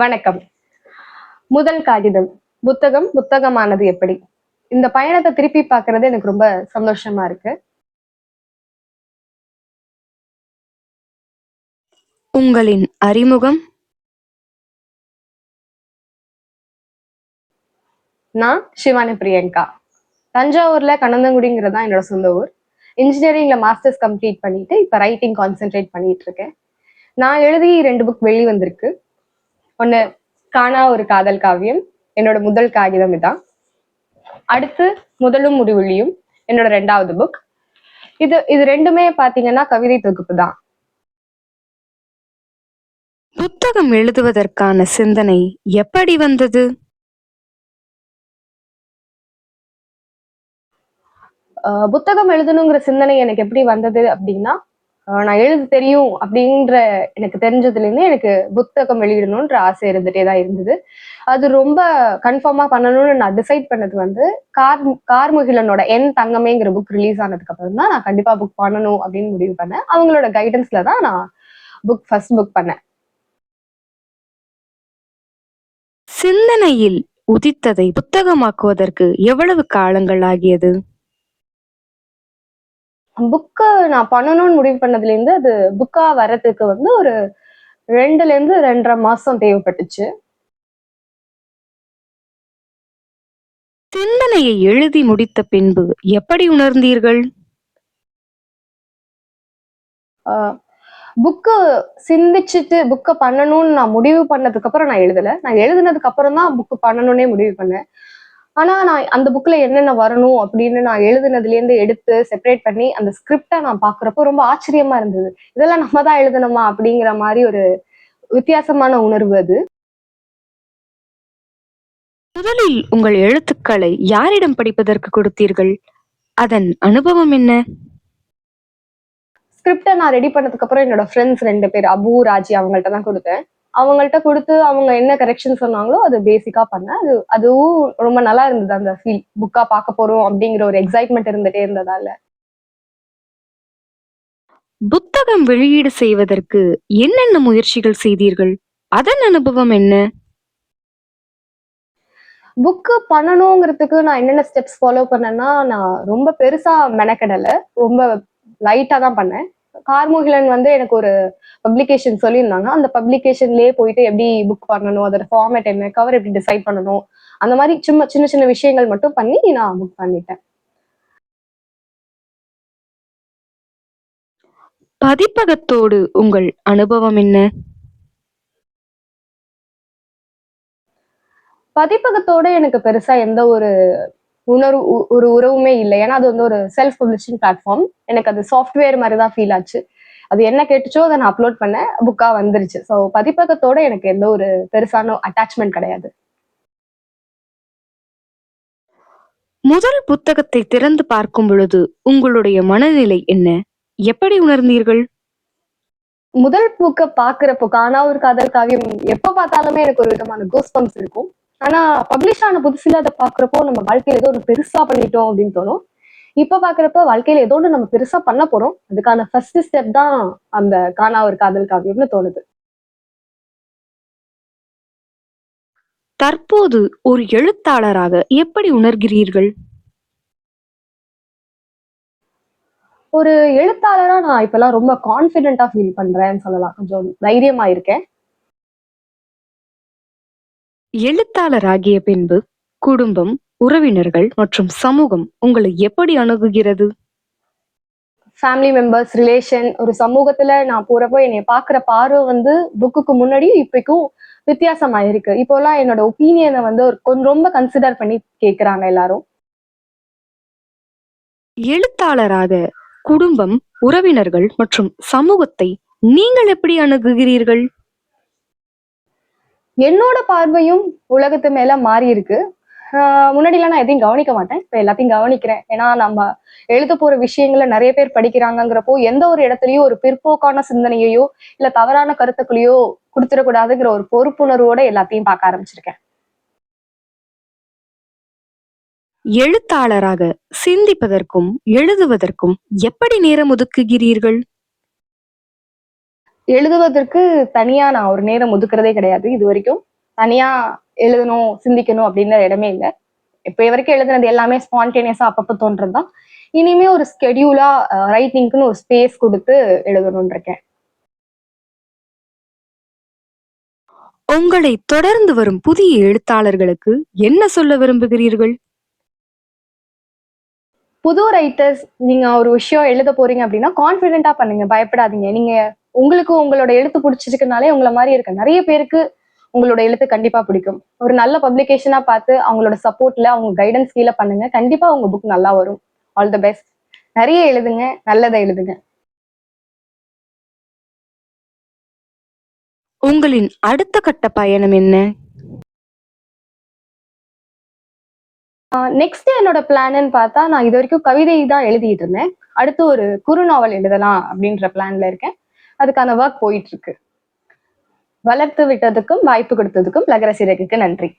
வணக்கம். முதல் காகிதம். புத்தகம், புத்தகமானது எப்படி? இந்த பயணத்த திருப்பி பார்க்கறது எனக்கு ரொம்ப சந்தோஷமா இருக்கு. உங்களின் அறிமுகம். நான் ஷிவானி பிரியங்கா. தஞ்சாவூர்ல கணந்தங்குடிங்கிறது தான் என்னோட சொந்த ஊர். இன்ஜினியரிங்ல மாஸ்டர்ஸ் கம்ப்ளீட் பண்ணிட்டு இப்ப ரைட்டிங் கான்சென்ட்ரேட் பண்ணிட்டு இருக்கேன். நான் எழுதி 2 புக் வெளி வந்திருக்கு. ஒண்ணு காணா ஒரு காதல் காவியம். என்னோட முதல் காகிதம் இதான். அடுத்து முதலும் முடிவுலியும் என்னோட 2வது புக். இது ரெண்டுமே பாத்தீங்கன்னா கவிதை தொகுப்பு தான். புத்தகம் எழுதுவதற்கான சிந்தனை எப்படி வந்தது? புத்தகம் எழுதணுங்கிற சிந்தனை எனக்கு எப்படி வந்தது அப்படின்னா, நான் எழுத தெரியும் அப்படின்ற எனக்கு தெரிஞ்சதுலேருந்து எனக்கு புத்தகம் வெளியிடணுன்ற ஆசை இருந்துட்டே தான் இருந்தது. அது ரொம்ப கன்ஃபார்மா பண்ணணும்னு நான் டிசைட் பண்ணது வந்து கார்முகிலனோட என் தங்கமேங்கிற புக் ரிலீஸ் ஆனதுக்கு அப்புறம் தான் நான் கண்டிப்பா புக் பண்ணணும் அப்படின்னு முடிவு பண்ணேன். அவங்களோட கைடன்ஸ்ல தான் நான் ஃபர்ஸ்ட் புக் பண்ணேன். சிந்தனையில் உதித்ததை புத்தகமாக்குவதற்கு எவ்வளவு காலங்கள் ஆகியது? புக்கு நான் பண்ணணும்னு முடிவு பண்ணதுலேருந்து அது புக்கா வர்றதுக்கு வந்து ஒரு 2லேருந்து 2.5 மாசம் தேவைப்பட்டுச்சு. சிந்தனையை எழுதி முடித்த பின்பு எப்படி உணர்ந்தீர்கள்? புக்கு சிந்திச்சுட்டு புக்க பண்ணணும்னு நான் முடிவு பண்ணதுக்கு அப்புறம் நான் எழுதல. நான் எழுதுனதுக்கு அப்புறம் தான் புக்கு பண்ணணும்னே முடிவு பண்ணேன். ஆனா நான் அந்த புக்ல என்னென்ன வரணும் அப்படின்னு நான் எழுதுனதுலேருந்து எடுத்து செப்பரேட் பண்ணி அந்த ஸ்கிரிப்டை நான் பாக்குறப்போ ரொம்ப ஆச்சரியமா இருந்தது. இதெல்லாம் நம்ம தான் எழுதணுமா அப்படிங்கிற மாதிரி ஒரு வித்தியாசமான உணர்வு அது. முதலில் உங்கள் எழுத்துக்களை யாரிடம் படிப்பதற்கு கொடுத்தீர்கள்? அதன் அனுபவம் என்ன? ஸ்கிரிப்டை நான் ரெடி பண்ணதுக்கு அப்புறம் என்னோட ஃப்ரெண்ட்ஸ் 2 பேர் அபு, ராஜி அவங்கள்ட்ட தான் கொடுத்தேன். அவங்கள்ட்ட கொடுத்து அவங்க என்ன கரெக்ஷன் சொன்னாங்களோ அது பேசிக்கா பண்ணேன். அதுவும் ரொம்ப நல்லா இருந்தது. அந்த ஃபீல் புக்கா பார்க்க போறோம் அப்படிங்கிற ஒரு எக்ஸைட்மெண்ட் இருந்துட்டே இருந்ததால. புத்தகம் வெளியீடு செய்வதற்கு என்னென்ன முயற்சிகள் செய்தீர்கள்? அதன் அனுபவம் என்ன? புக்கு பண்ணணுங்கிறதுக்கு நான் என்னென்ன ஸ்டெப்ஸ் ஃபாலோ பண்ணேன்னா, நான் ரொம்ப பெருசா மெனக்கெடல. ரொம்ப லைட்டா தான் பண்ணேன். கார்முகிலன் வந்து எனக்கு ஒரு பப்ளிகேஷன் சொல்லியிருந்தாங்க. அந்த பப்ளிகேஷன்லயே போயிட்டு எப்படி புக் பண்ணணும், அதோட ஃபார்மேட் என்ன, கவர் எப்படி டிசைட் பண்ணணும், அந்த மாதிரி சின்ன சின்ன விஷயங்கள் மட்டும் பண்ணி நான் புக் பண்ணிட்டேன். பதிப்பகத்தோடு உங்கள் அனுபவம் என்ன? பதிப்பகத்தோட எனக்கு பெருசா எந்த ஒரு ஒரு உறவுமே இல்லை. ஏன்னா அது வந்து ஒரு செல்ஃப் பப்ளிஷிங் பிளாட்ஃபார்ம். எனக்கு அது சாஃப்ட்வேர் மாதிரி தான் ஃபீல் ஆச்சு. அது என்ன கேட்டுச்சோ அதை நான் அப்லோட் பண்ணேன். புக்கா வந்துருச்சு. ஸோ பதிப்பகத்தோட எனக்கு எந்த ஒரு பெருசான அட்டாச்மெண்ட் கிடையாது. முதல் புத்தகத்தை திறந்து பார்க்கும் பொழுது உங்களுடைய மனநிலை என்ன? எப்படி உணர்ந்தீர்கள்? முதல் புக்க பாக்குறப்போ காணா ஒரு காதல் காவியம் எப்ப பார்த்தாலுமே எனக்கு ஒரு விதமான கூஸ்பம்ஸ் இருக்கும். ஆனா பப்ளிஷ் ஆன புதுசுல அதை பாக்குறப்போ நம்ம வாழ்க்கையில ஏதோ ஒன்று பெருசா பண்ணிட்டோம் அப்படின்னு தோணும். இப்ப பாக்குறப்ப வாழ்க்கையில ஏதோ ஒன்று நம்ம பெருசா பண்ண போறோம். அதுக்கான ஃபர்ஸ்ட் ஸ்டெப் தான் அந்த காணா ஒரு காதல் காவியம்னு தோணுது. தற்போது ஒரு எழுத்தாளராக எப்படி உணர்கிறீர்கள்? ஒரு எழுத்தாளரா நான் இப்பெல்லாம் ரொம்ப கான்ஃபிடென்ட்டா ஃபீல் பண்றேன்னு சொல்லலாம். கொஞ்சம் தைரியமா இருக்கேன். எழுத்தாளராகிய பின்பு குடும்பம், உறவினர்கள் மற்றும் சமூகம் உங்களை எப்படி அணுகுகிறது? ஃபேமிலி மெம்பர்ஸ், ரிலேஷன், ஒரு சமூகத்துல நான் போறப்போ என்னைய பாக்குற பார்வை வந்து புக்குக்கு முன்னாடியும் இப்பக்கும் வித்தியாசமா இருக்கு. இப்போலாம் என்னோட ஒப்பீனியனை வந்து ஒரு கொஞ்சம் ரொம்ப கன்சிடர் பண்ணி கேக்குறாங்க எல்லாரும். எழுத்தாளராக குடும்பம், உறவினர்கள் மற்றும் சமூகத்தை நீங்கள் எப்படி அணுகுகிறீர்கள்? என்னோட பார்வையும் உலகத்து மேல மாறி இருக்கு. முன்னாடிலாம் நான் எதையும் கவனிக்க மாட்டேன். இப்ப எல்லாத்தையும் கவனிக்கிறேன். ஏன்னா நம்ம எழுத போற விஷயங்கள நிறைய பேர் படிக்கிறாங்கங்கிறப்போ எந்த ஒரு இடத்துலயும் ஒரு பிற்போக்கான சிந்தனையையோ இல்ல தவறான கருத்துக்களையோ கொடுத்துடக்கூடாதுங்கிற ஒரு பொறுப்புணர்வோட எல்லாத்தையும் பார்க்க ஆரம்பிச்சிருக்கேன். எழுத்தாளராக சிந்திப்பதற்கும் எழுதுவதற்கும் எப்படி நேரம் ஒதுக்குகிறீர்கள்? எழுதுவதற்கு தனியா நான் ஒரு நேரம் ஒதுக்குறதே கிடையாது. இது வரைக்கும் தனியா எழுதணும், சிந்திக்கணும் அப்படின்ற இடமே இல்லை. இப்ப வரைக்கும் எழுதுனது எல்லாமே ஸ்பான்டேனியஸா அப்பப்போ தோன்றதுதான். இனிமே ஒரு ஸ்கெடியூலா ரைட்டிங்க்குன்னு ஒரு ஸ்பேஸ் கொடுத்து எழுதணும்னு இருக்கேன். உங்களை தொடர்ந்து வரும் புதிய எழுத்தாளர்களுக்கு என்ன சொல்ல விரும்புகிறீர்கள்? புது ரைட்டர்ஸ், நீங்க ஒரு விஷயம் எழுத போறீங்க அப்படின்னா கான்ஃபிடென்ட்டா பண்ணுங்க, பயப்படாதீங்க. நீங்க உங்களுக்கு உங்களோட எழுத்து பிடிச்சிருக்குனாலே உங்களை மாதிரி இருக்க நிறைய பேருக்கு உங்களோட எழுத்து கண்டிப்பா பிடிக்கும். ஒரு நல்ல பப்ளிகேஷனா பார்த்து அவங்களோட சப்போர்ட்ல அவங்க கைடன்ஸ் கீழே பண்ணுங்க, கண்டிப்பா உங்க புக் நல்லா வரும். All the best. நிறைய எழுதுங்க, நல்லதை எழுதுங்க. உங்களின் அடுத்த கட்ட பயணம் என்ன? நெக்ஸ்ட் என்னோட பிளான்னு பார்த்தா, நான் இது வரைக்கும் கவிதை தான் எழுதிட்டு இருந்தேன். அடுத்து ஒரு குறு நாவல் எழுதலாம் அப்படின்ற பிளான்ல இருக்கேன். அதுக்கான ஒர்க் போயிட்டு இருக்கு. வளர்த்து விட்டதுக்கும் வாய்ப்பு கொடுத்ததுக்கும் லகரசிறகுக்கு நன்றி.